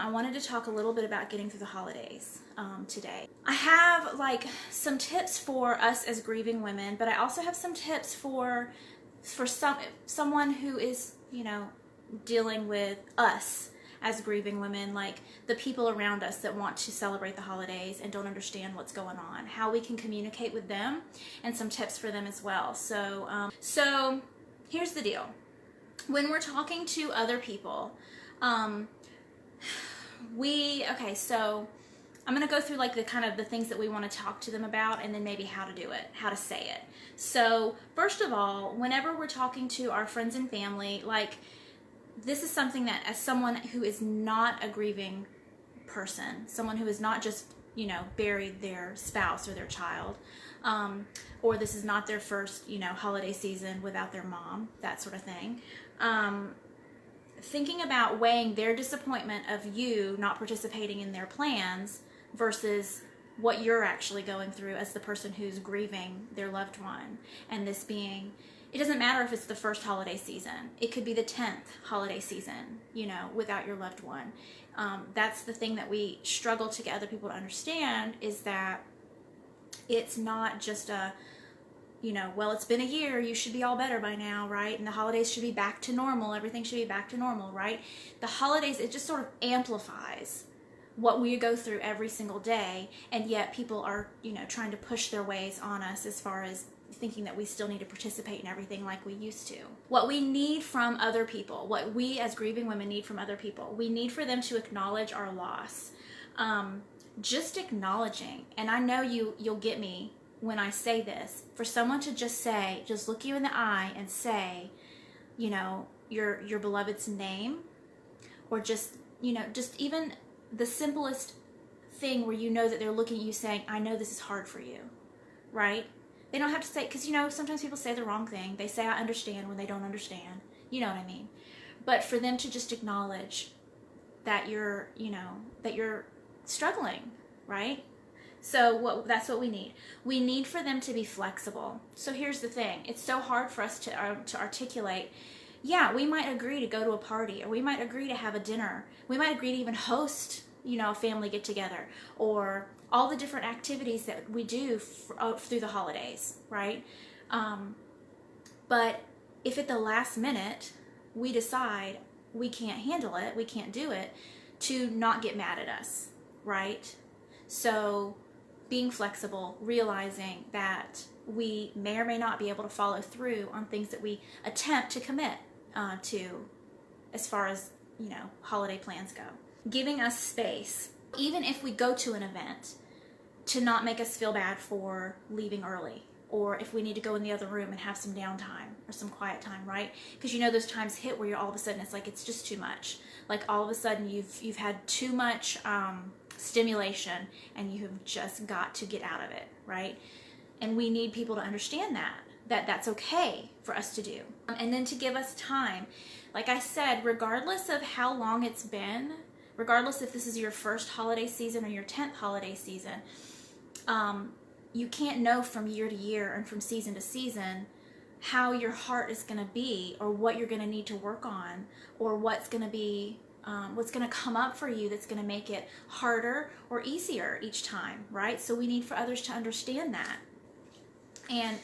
I wanted to talk a little bit about getting through the holidays today. I have like some tips for us as grieving women, but I also have some tips for someone who is, dealing with us as grieving women, like the people around us that want to celebrate the holidays and don't understand what's going on, how we can communicate with them, and some tips for them as well. So here's the deal. When we're talking to other people, so I'm going to go through like the things that we want to talk to them about, and then maybe how to do it, how to say it. So first of all, whenever we're talking to our friends and family, like this is something that as someone who is not a grieving person, someone who has not just, buried their spouse or their child, or this is not their first, holiday season without their mom, that sort of thing. Thinking about weighing their disappointment of you not participating in their plans versus what you're actually going through as the person who's grieving their loved one. And this being, it doesn't matter if it's the first holiday season. It could be the 10th holiday season, without your loved one. That's the thing that we struggle to get other people to understand, is that it's not just a, well, it's been a year, you should be all better by now, right? And the holidays should be back to normal. Everything should be back to normal, right? The holidays, it just sort of amplifies what we go through every single day. And yet people are, trying to push their ways on us as far as thinking that we still need to participate in everything like we used to. What we need from other people, what we as grieving women need from other people, we need for them to acknowledge our loss. Just acknowledging, and I know you'll get me when I say this, for someone to just look you in the eye and say, your beloved's name, or just even the simplest thing where that they're looking at you saying, I know this is hard for you, right? They don't have to say, because sometimes people say the wrong thing. They say I understand when they don't understand. You know what I mean? But for them to just acknowledge that you're struggling, right? So that's what we need. We need for them to be flexible. So here's the thing. It's so hard for us to articulate, yeah, we might agree to go to a party, or we might agree to have a dinner. We might agree to even host, a family get together, or all the different activities that we do through the holidays, right? But if at the last minute we decide we can't handle it, we can't do it, to not get mad at us, right? So being flexible, realizing that we may or may not be able to follow through on things that we attempt to commit to, as far as, holiday plans go. Giving us space, even if we go to an event, to not make us feel bad for leaving early, or if we need to go in the other room and have some downtime or some quiet time, right? Because those times hit where you're all of a sudden, it's like it's just too much. Like all of a sudden you've had too much stimulation, and you have just got to get out of it, right? And we need people to understand that's okay for us to do. And then to give us time. Like I said, regardless of how long it's been, regardless if this is your first holiday season or your 10th holiday season, you can't know from year to year and from season to season how your heart is going to be, or what you're going to need to work on, or what's going to come up for you that's going to make it harder or easier each time, right? So we need for others to understand that. And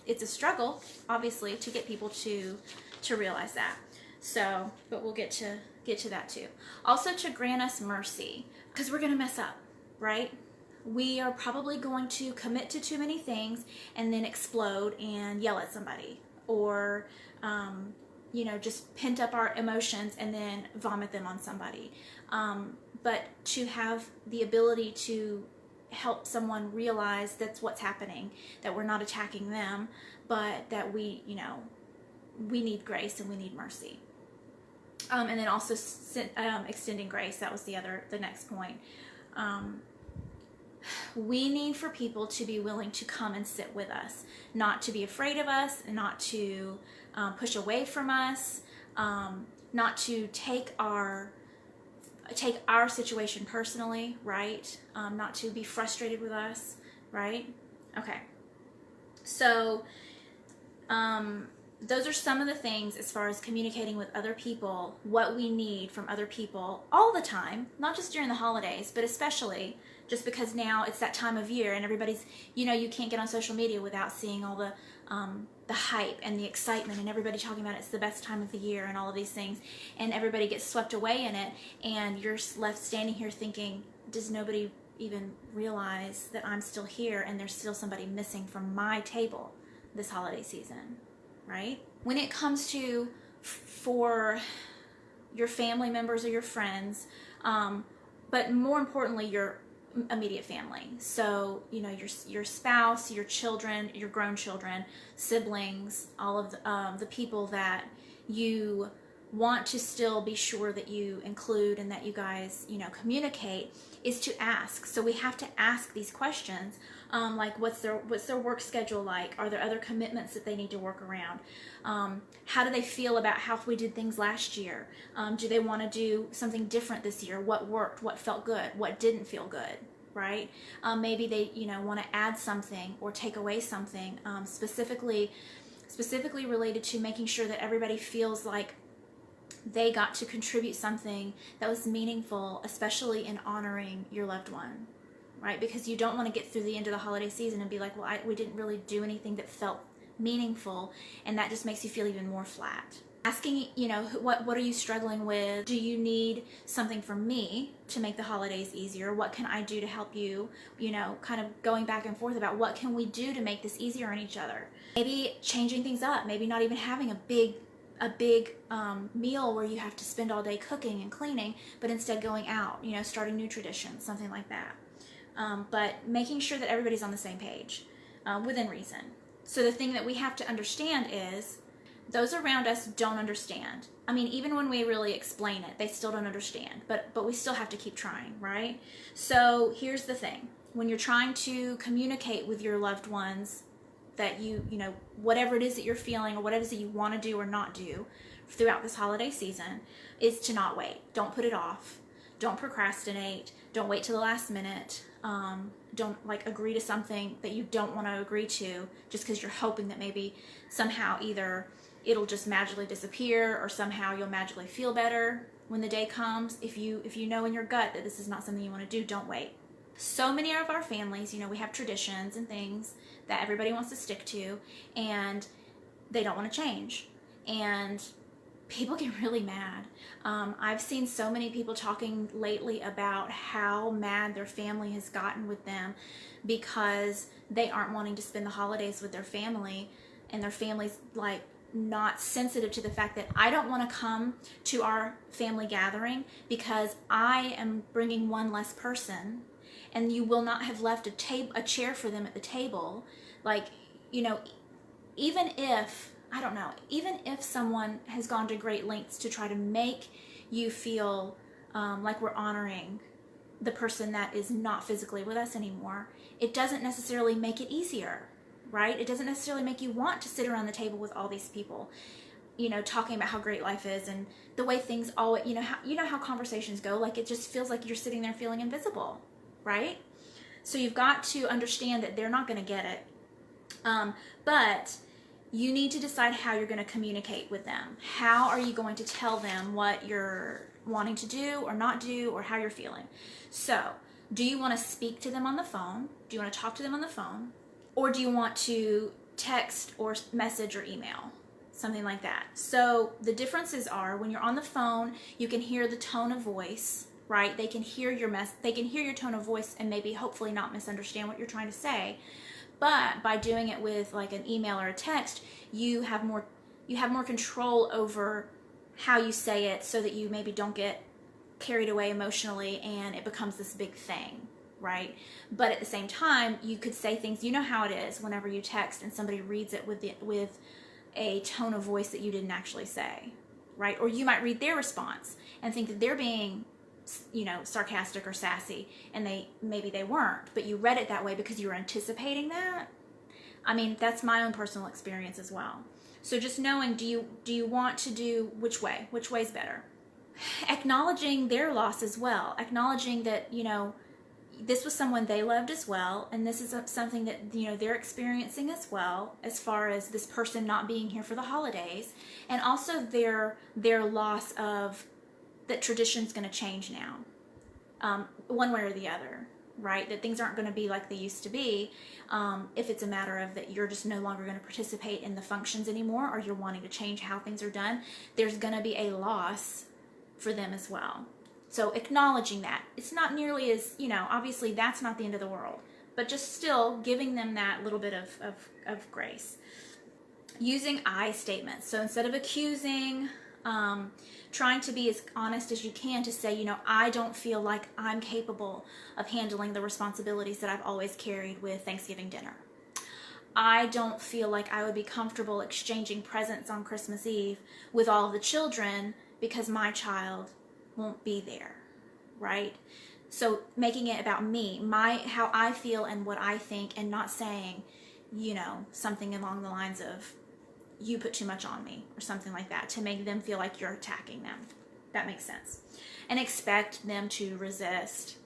it's a struggle, obviously, to get people to realize that. So, but we'll get to that too. Also, to grant us mercy, because we're going to mess up, right? We are probably going to commit to too many things and then explode and yell at somebody, or just pent up our emotions and then vomit them on somebody. But to have the ability to help someone realize that's what's happening, that we're not attacking them, but that we need grace and we need mercy. And then also extending grace. That was the next point. We need for people to be willing to come and sit with us, not to be afraid of us, and not to push away from us, not to take our situation personally, right? Not to be frustrated with us, right? Okay. So those are some of the things as far as communicating with other people, what we need from other people all the time, not just during the holidays, but especially just because now it's that time of year and everybody's, you can't get on social media without seeing all the hype and the excitement and everybody talking about it's the best time of the year and all of these things, and everybody gets swept away in it, and you're left standing here thinking, does nobody even realize that I'm still here and there's still somebody missing from my table this holiday season, right? When it comes to for your family members or your friends, but more importantly, your immediate family. So, your spouse, your children, your grown children, siblings, all of the people that you want to still be sure that you include and that you guys, communicate, is to ask. So we have to ask these questions, like what's their work schedule like? Are there other commitments that they need to work around? How do they feel about how we did things last year? Do they want to do something different this year? What worked? What felt good? What didn't feel good? Right? Maybe they, want to add something or take away something, specifically related to making sure that everybody feels like they got to contribute something that was meaningful, especially in honoring your loved one, right? Because you don't want to get through the end of the holiday season and be like, well, we didn't really do anything that felt meaningful, and that just makes you feel even more flat. Asking, what are you struggling with? Do you need something from me to make the holidays easier? What can I do to help you? Kind of going back and forth about what can we do to make this easier on each other. Maybe changing things up, maybe not even having a big meal where you have to spend all day cooking and cleaning, but instead going out, starting new traditions, something like that. But making sure that everybody's on the same page, within reason. So the thing that we have to understand is those around us don't understand. I mean, even when we really explain it, they still don't understand, but we still have to keep trying, right? So here's the thing. When you're trying to communicate with your loved ones that whatever it is that you're feeling or whatever it is that you want to do or not do throughout this holiday season, is to not wait. Don't put it off. Don't procrastinate. Don't wait till the last minute. Don't agree to something that you don't want to agree to just because you're hoping that maybe somehow either it'll just magically disappear or somehow you'll magically feel better when the day comes. If you know in your gut that this is not something you want to do, don't wait. So many of our families, we have traditions and things that everybody wants to stick to, and they don't want to change. And people get really mad. I've seen so many people talking lately about how mad their family has gotten with them because they aren't wanting to spend the holidays with their family, and their family's not sensitive to the fact that I don't want to come to our family gathering because I am bringing one less person, and you will not have left a chair for them at the table. Even if someone has gone to great lengths to try to make you feel like we're honoring the person that is not physically with us anymore, it doesn't necessarily make it easier, right? It doesn't necessarily make you want to sit around the table with all these people, talking about how great life is and the way things always, how conversations go. It just feels like you're sitting there feeling invisible, right? So you've got to understand that they're not going to get it. But you need to decide how you're going to communicate with them. How are you going to tell them what you're wanting to do or not do, or how you're feeling? So, do you want to speak to them on the phone? Do you want to talk to them on the phone? Or do you want to text or message or email? Something like that. So, the differences are when you're on the phone, you can hear the tone of voice, right? They can hear your tone of voice and maybe hopefully not misunderstand what you're trying to say. But by doing it with an email or a text, you have more control over how you say it, so that you maybe don't get carried away emotionally and it becomes this big thing, right? But at the same time, you could say things, how it is whenever you text and somebody reads it with a tone of voice that you didn't actually say, right? Or you might read their response and think that they're being sarcastic or sassy, and maybe they weren't, but you read it that way because you were anticipating that. I mean, that's my own personal experience as well. So just knowing, do you want to do which way's better? Acknowledging their loss as well, acknowledging that this was someone they loved as well, and this is something that, you know, they're experiencing as well, as far as this person not being here for the holidays, and also their loss of that tradition's going to change now, one way or the other, right? That things aren't going to be like they used to be, if it's a matter of that you're just no longer going to participate in the functions anymore, or you're wanting to change how things are done. There's going to be a loss for them as well. So acknowledging that. It's not nearly as, you know, obviously that's not the end of the world, but just still giving them that little bit of grace. Using I statements. So instead of accusing, trying to be as honest as you can to say, you know, I don't feel like I'm capable of handling the responsibilities that I've always carried with Thanksgiving dinner. I don't feel like I would be comfortable exchanging presents on Christmas Eve with all of the children because my child won't be there, right? So making it about me, how I feel and what I think, and not saying, you know, something along the lines of, you put too much on me, or something like that, to make them feel like you're attacking them. That makes sense. And expect them to resist.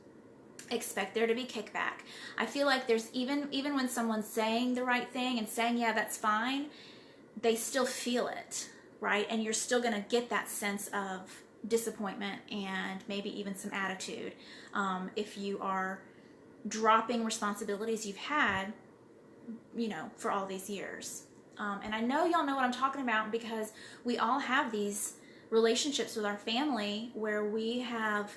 Expect there to be kickback. I feel like there's even when someone's saying the right thing and saying, yeah, that's fine, they still feel it, right? And you're still going to get that sense of disappointment and maybe even some attitude, if you are dropping responsibilities you've had, you know, for all these years. And I know y'all know what I'm talking about, because we all have these relationships with our family where we have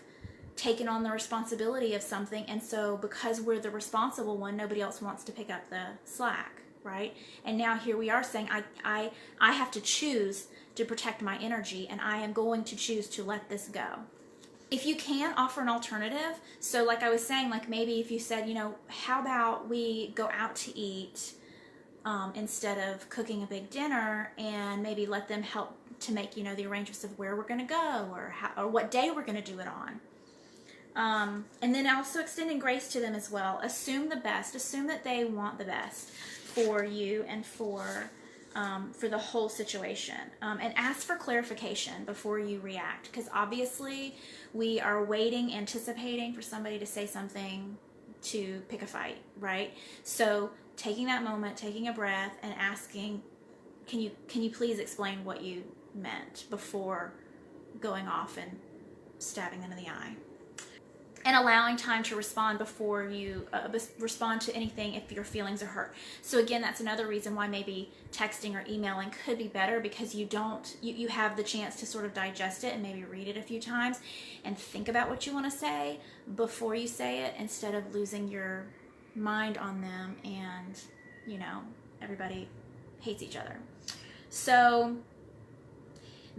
taken on the responsibility of something, and so because we're the responsible one, nobody else wants to pick up the slack, right? And now here we are saying, I have to choose to protect my energy, and I am going to choose to let this go. If you can, offer an alternative. So like I was saying, like maybe if you said, you know, how about we go out to eat instead of cooking a big dinner, and maybe let them help to make, you know, the arrangements of where we're going to go, or what day we're going to do it on. And then also extending grace to them as well. Assume the best. Assume that they want the best for you and for the whole situation. And ask for clarification before you react, because obviously we are waiting, anticipating for somebody to say something to pick a fight, right? So taking that moment, taking a breath, and asking, can you please explain what you meant, before going off and stabbing them in the eye. And allowing time to respond before you respond to anything if your feelings are hurt. So again, that's another reason why maybe texting or emailing could be better, because you have the chance to sort of digest it and maybe read it a few times and think about what you want to say before you say it, instead of losing your mind on them and, you know, everybody hates each other. So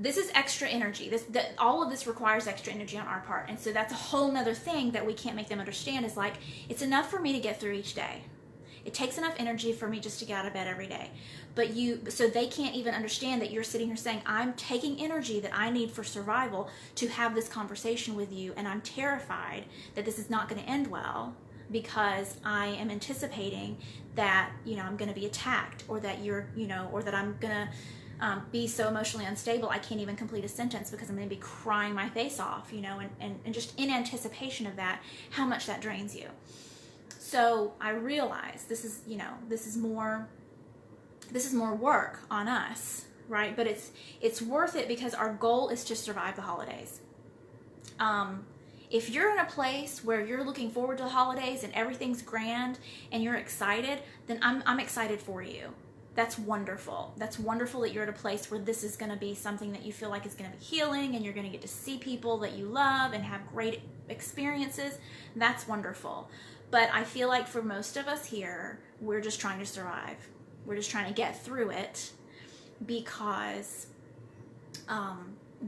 this is extra energy. All of this requires extra energy on our part. And so that's a whole nother thing that we can't make them understand, is like, it's enough for me to get through each day. It takes enough energy for me just to get out of bed every day. So they can't even understand that you're sitting here saying, I'm taking energy that I need for survival to have this conversation with you, and I'm terrified that this is not going to end well, because I am anticipating that, you know, I'm going to be attacked, or that or that I'm going to be so emotionally unstable I can't even complete a sentence because I'm going to be crying my face off, you know, and just in anticipation of that, how much that drains you. So I realize this is more work on us, right? But it's worth it, because our goal is to survive the holidays. If you're in a place where you're looking forward to the holidays and everything's grand and you're excited, then I'm excited for you. That's wonderful. That's wonderful that you're at a place where this is going to be something that you feel like is going to be healing, and you're going to get to see people that you love and have great experiences. That's wonderful. But I feel like for most of us here, we're just trying to survive. We're just trying to get through it, because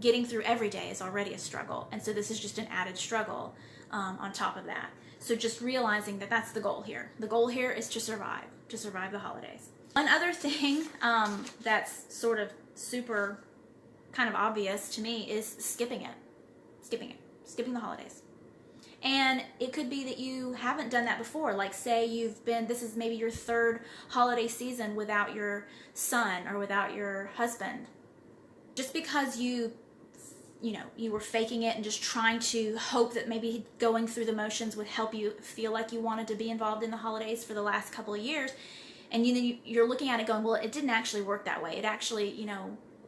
getting through every day is already a struggle. And so this is just an added struggle on top of that. So just realizing that that's the goal here. The goal here is to survive the holidays. One other thing that's sort of super kind of obvious to me is skipping the holidays. And it could be that you haven't done that before. Like, say this is maybe your third holiday season without your son or without your husband. Just because you you were faking it and just trying to hope that maybe going through the motions would help you feel like you wanted to be involved in the holidays for the last couple of years. And you're looking at it going, well, it didn't actually work that way. It actually,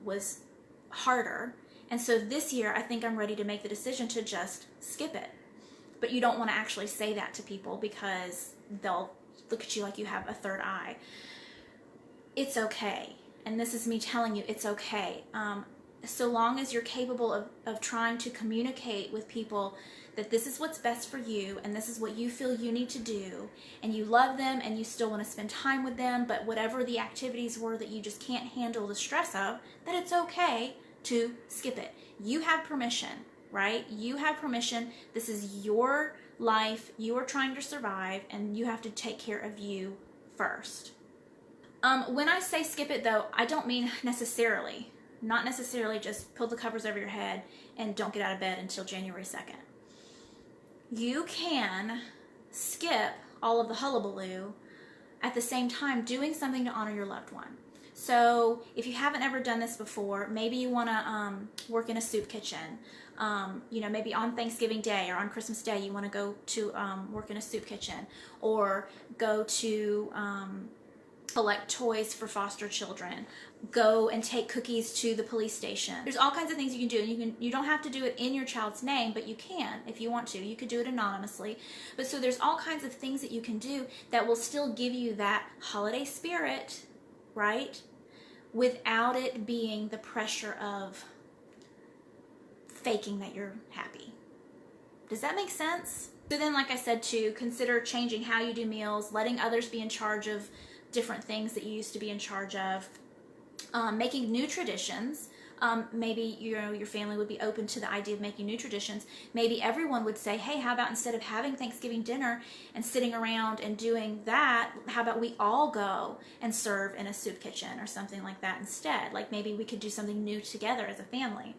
was harder. And so this year, I think I'm ready to make the decision to just skip it. But you don't want to actually say that to people because they'll look at you like you have a third eye. It's okay. And this is me telling you it's okay. So long as you're capable of trying to communicate with people that this is what's best for you and this is what you feel you need to do, and you love them and you still want to spend time with them, but whatever the activities were that you just can't handle the stress of, that it's okay to skip it. You have permission, right? You have permission. This is your life. You are trying to survive, and you have to take care of you first. When I say skip it, though, I don't mean not necessarily just pull the covers over your head and don't get out of bed until January 2nd. You can skip all of the hullabaloo at the same time doing something to honor your loved one. So if you haven't ever done this before, maybe you want to work in a soup kitchen. Maybe on Thanksgiving Day or on Christmas Day, you want to go to work in a soup kitchen, or go to collect toys for foster children, go and take cookies to the police station. There's all kinds of things you can do, and you don't have to do it in your child's name, but you can if you want to. You could do it anonymously. But so there's all kinds of things that you can do that will still give you that holiday spirit, right? Without it being the pressure of faking that you're happy. Does that make sense? So then, like I said, to consider changing how you do meals, letting others be in charge of different things that you used to be in charge of, making new traditions. Maybe your family would be open to the idea of making new traditions. Maybe everyone would say, hey, how about instead of having Thanksgiving dinner and sitting around and doing that, how about we all go and serve in a soup kitchen or something like that instead? Like maybe we could do something new together as a family.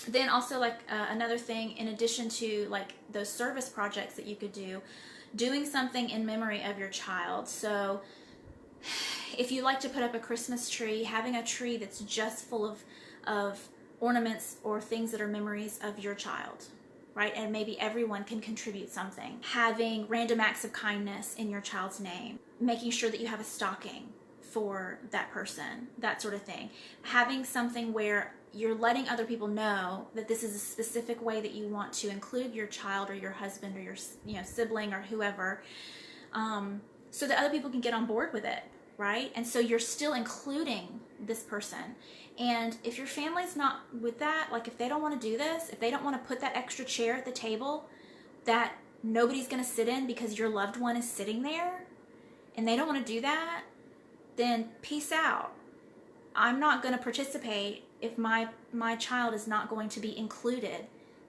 Then also, like another thing, in addition to like those service projects that you could do, doing something in memory of your child. So if you like to put up a Christmas tree, having a tree that's just full of ornaments or things that are memories of your child, right? And maybe everyone can contribute something. Having random acts of kindness in your child's name. Making sure that you have a stocking for that person, that sort of thing. Having something where you're letting other people know that this is a specific way that you want to include your child or your husband or your sibling or whoever, so that other people can get on board with it, right? And so you're still including this person. And if your family's not with that, like if they don't want to do this, if they don't want to put that extra chair at the table that nobody's going to sit in because your loved one is sitting there, and they don't want to do that, then peace out. I'm not going to participate if my child is not going to be included,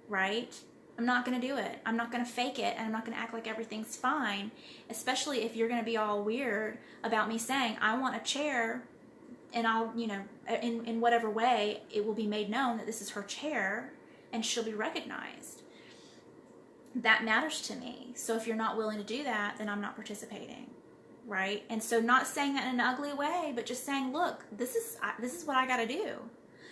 right? I'm not going to do it. I'm not going to fake it, and I'm not going to act like everything's fine, especially if you're going to be all weird about me saying, I want a chair, and I'll, in whatever way, it will be made known that this is her chair, and she'll be recognized. That matters to me. So if you're not willing to do that, then I'm not participating. Right? And so not saying that in an ugly way, but just saying, look, this is what I got to do.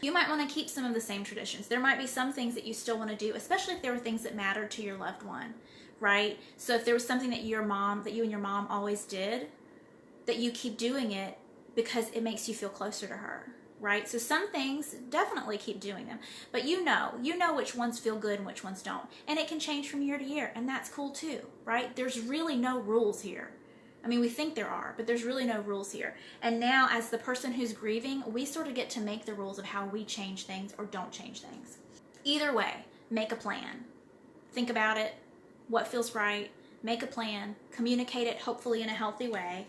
You might want to keep some of the same traditions. There might be some things that you still want to do, especially if there were things that mattered to your loved one, right? So if there was something that you and your mom always did, that you keep doing it because it makes you feel closer to her, right? So some things, definitely keep doing them. But you know which ones feel good and which ones don't. And it can change from year to year, and that's cool too, right? There's really no rules here. I mean, we think there are, but there's really no rules here. And now, as the person who's grieving, we sort of get to make the rules of how we change things or don't change things. Either way, make a plan. Think about it, what feels right, make a plan, communicate it, hopefully in a healthy way,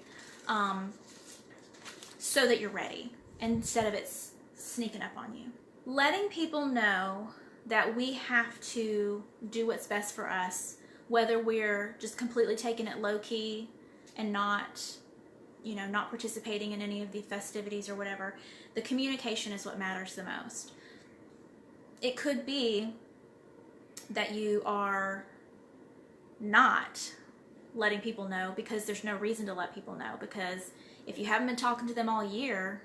so that you're ready, instead of it sneaking up on you. Letting people know that we have to do what's best for us, whether we're just completely taking it low-key, and not participating in any of the festivities or whatever. The communication is what matters the most. It could be that you are not letting people know because there's no reason to let people know, because if you haven't been talking to them all year,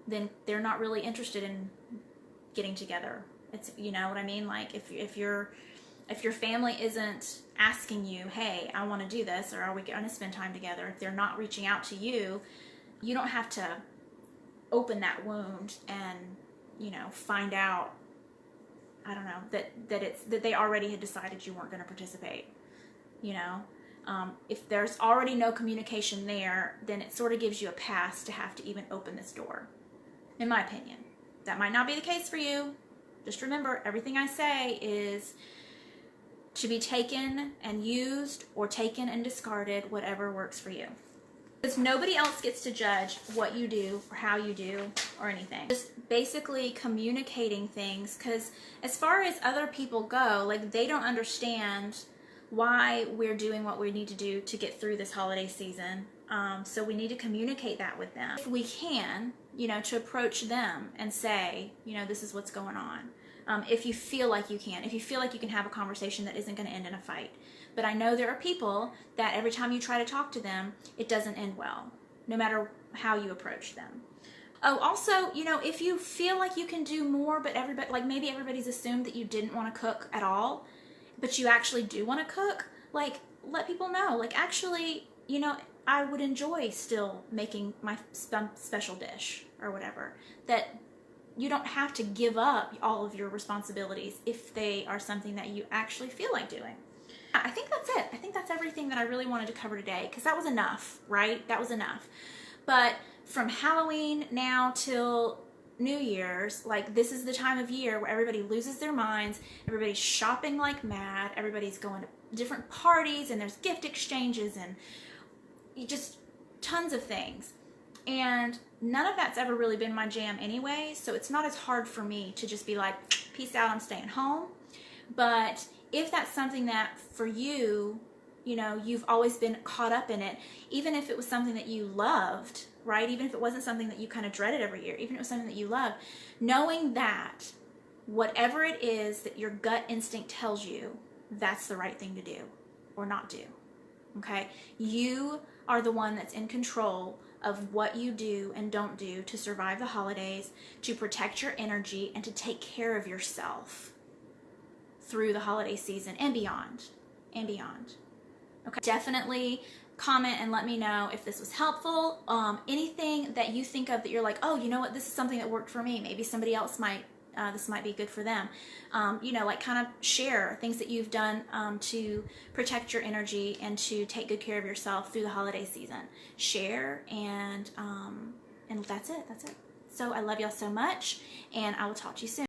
then they're not really interested in getting together It's, you know what I mean? Like if your family isn't asking you, hey, I want to do this, or are we going to spend time together? If they're not reaching out to you, you don't have to open that wound and, you know, find out, I don't know, that they already had decided you weren't going to participate. You know, if there's already no communication there, then it sort of gives you a pass to have to even open this door, in my opinion. That might not be the case for you. Just remember, everything I say is to be taken and used, or taken and discarded, whatever works for you. Because nobody else gets to judge what you do or how you do or anything. Just basically communicating things, because as far as other people go, like, they don't understand why we're doing what we need to do to get through this holiday season. So we need to communicate that with them. If we can, you know, to approach them and say, you know, this is what's going on. If you feel like you can. If you feel like you can have a conversation that isn't going to end in a fight. But I know there are people that every time you try to talk to them, it doesn't end well, no matter how you approach them. Oh, also, you know, if you feel like you can do more, but everybody, like, maybe everybody's assumed that you didn't want to cook at all, but you actually do want to cook, like, let people know. Like, actually, you know, I would enjoy still making my special dish or whatever. That you don't have to give up all of your responsibilities if they are something that you actually feel like doing. I think that's it. I think that's everything that I really wanted to cover today, because that was enough, right? That was enough. But from Halloween now till New Year's, like, this is the time of year where everybody loses their minds, everybody's shopping like mad, everybody's going to different parties, and there's gift exchanges and just tons of things. And none of that's ever really been my jam anyway, so it's not as hard for me to just be like, peace out, I'm staying home. But if that's something that for you, you know, you've always been caught up in it, even if it was something that you loved, right? Even if it wasn't something that you kind of dreaded every year, even if it was something that you loved, knowing that whatever it is that your gut instinct tells you, that's the right thing to do or not do, okay? You are the one that's in control of what you do and don't do to survive the holidays, to protect your energy, and to take care of yourself through the holiday season and beyond, and beyond. Okay, definitely comment and let me know if this was helpful. Anything that you think of that you're like, oh, you know what, this is something that worked for me. Maybe somebody else might, this might be good for them. You know, like, kind of share things that you've done to protect your energy and to take good care of yourself through the holiday season. Share, and that's it. That's it. So I love y'all so much, and I will talk to you soon.